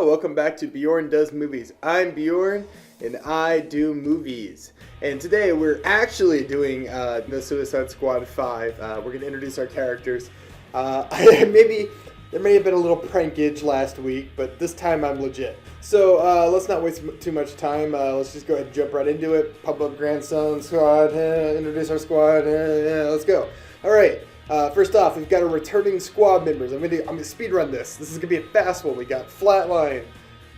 Hello, welcome back to Bjorn Does Movies. I'm Bjorn, and I do movies. And today we're actually doing the Suicide Squad 5. We're going to introduce our characters. Maybe there may have been a little prankage last week, but this time I'm legit. So let's not waste too much time. Let's just go ahead and jump right into it. Pop up Grandson Squad, introduce our squad, let's go. All right. First off, we've got our returning squad members. I'm gonna speed run this. This is gonna be a fast one. We got Flatline,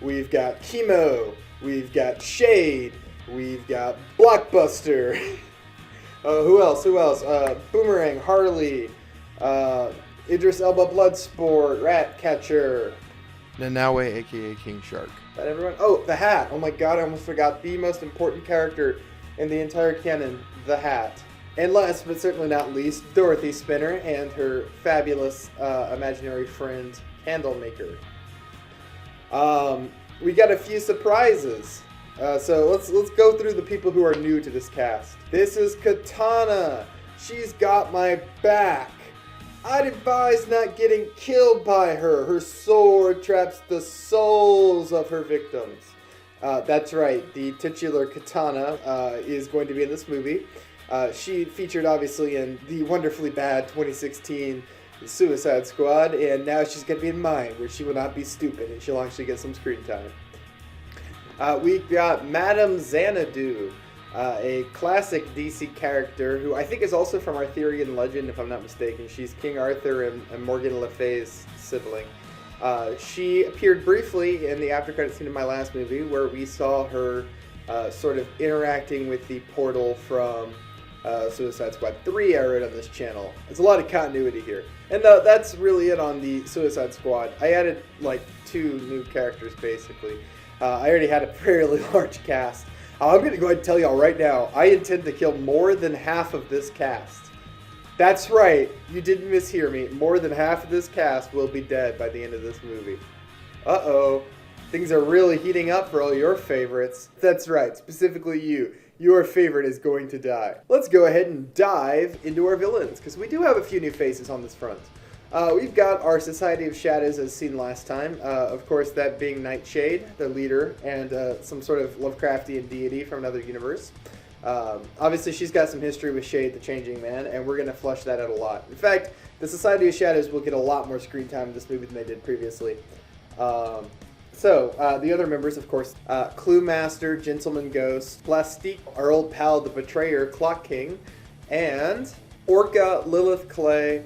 we've got Chemo, we've got Shade, we've got Blockbuster. Who else? Boomerang, Harley, Idris Elba, Bloodsport, Ratcatcher. Nanaue, aka King Shark. That everyone? Oh, the Hat. Oh my God, I almost forgot the most important character in the entire canon, the Hat. And last but certainly not least, Dorothy Spinner and her fabulous imaginary friend, Candlemaker. We got a few surprises. So let's go through the people who are new to this cast. This is Katana. She's got my back. I'd advise not getting killed by her. Her sword traps the souls of her victims. That's right, the titular Katana is going to be in this movie. She featured obviously in the wonderfully bad 2016 Suicide Squad, and now she's going to be in mine, where she will not be stupid and she'll actually get some screen time. We got Madame Xanadu, a classic DC character who I think is also from Arthurian legend, if I'm not mistaken. She's King Arthur and Morgan Le Fay's sibling. She appeared briefly in the after credit scene of my last movie, where we saw her sort of interacting with the portal from Suicide Squad 3 I wrote on this channel. There's a lot of continuity here. And that's really it on the Suicide Squad. I added like 2 new characters basically. I already had a fairly large cast. I'm going to go ahead and tell y'all right now, I intend to kill more than half of this cast. That's right, you didn't mishear me. More than half of this cast will be dead by the end of this movie. Uh-oh. Things are really heating up for all your favorites. That's right, specifically you. Your favorite is going to die. Let's go ahead and dive into our villains, because we do have a few new faces on this front. We've got our Society of Shadows as seen last time. Of course, that being Nightshade, the leader, and some sort of Lovecraftian deity from another universe. Obviously, she's got some history with Shade, the Changing Man, and we're going to flesh that out a lot. In fact, the Society of Shadows will get a lot more screen time in this movie than they did previously. The other members, of course, Clue Master, Gentleman Ghost, Plastique, our old pal, the Betrayer, Clock King, and Orca, Lilith Clay,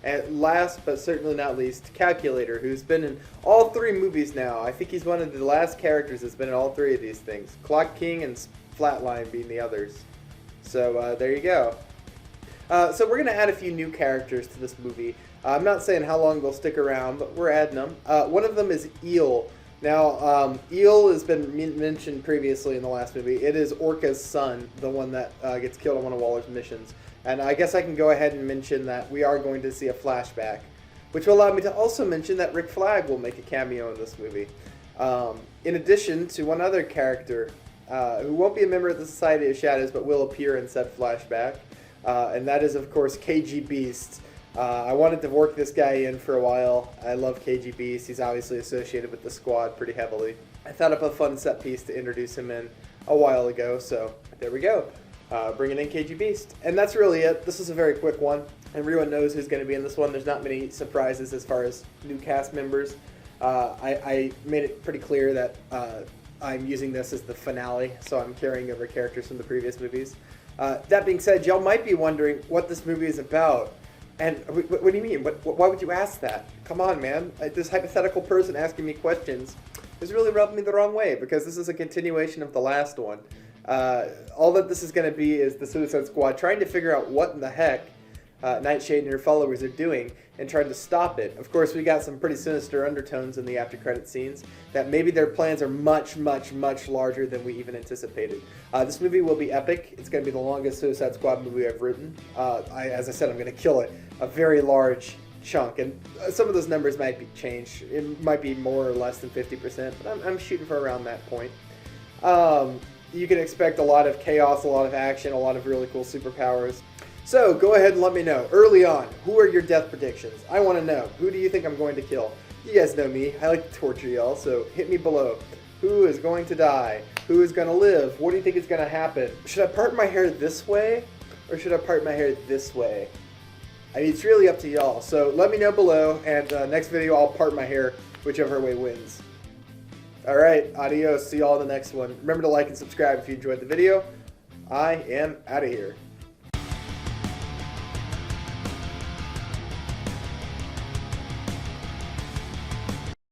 and last but certainly not least, Calculator, who's been in all 3 movies now. I think he's one of the last characters that's been in all 3 of these things. Clock King and Flatline being the others. So there you go. So we're going to add a few new characters to this movie. I'm not saying how long they'll stick around, but we're adding them. One of them is Eel. Now, Eel has been mentioned previously in the last movie. It is Orca's son, the one that gets killed on one of Waller's missions. And I guess I can go ahead and mention that we are going to see a flashback, which will allow me to also mention that Rick Flag will make a cameo in this movie. In addition to one other character who won't be a member of the Society of Shadows, but will appear in said flashback. And that is, of course, KG Beast. I wanted to work this guy in for a while. I love KG Beast. He's obviously associated with the squad pretty heavily. I thought up a fun set piece to introduce him in a while ago, so there we go. Bringing in KG Beast. And that's really it. This is a very quick one. Everyone knows who's going to be in this one. There's not many surprises as far as new cast members. I made it pretty clear that I'm using this as the finale, so I'm carrying over characters from the previous movies. That being said, y'all might be wondering what this movie is about. And what do you mean? Why would you ask that? Come on, man. This hypothetical person asking me questions is really rubbing me the wrong way, because this is a continuation of the last one. All that this is going to be is the Suicide Squad trying to figure out what in the heck Nightshade and her followers are doing and trying to stop it. Of course, we got some pretty sinister undertones in the after credit scenes that maybe their plans are much, much, much larger than we even anticipated. This movie will be epic. It's going to be the longest Suicide Squad movie I've written. As I said, I'm going to kill it a very large chunk, and some of those numbers might be changed. It might be more or less than 50%, but I'm shooting for around that point. You can expect a lot of chaos, a lot of action, a lot of really cool superpowers. So go ahead and let me know early on, who are your death predictions? I want to know. Who do you think I'm going to kill? You guys know me. I like to torture y'all, so hit me below. Who is going to die? Who is going to live? What do you think is going to happen? Should I part my hair this way, or should I part my hair this way? I mean, it's really up to y'all. So let me know below, and next video I'll part my hair whichever way wins. Alright, adios. See y'all in the next one. Remember to like and subscribe if you enjoyed the video. I am out of here.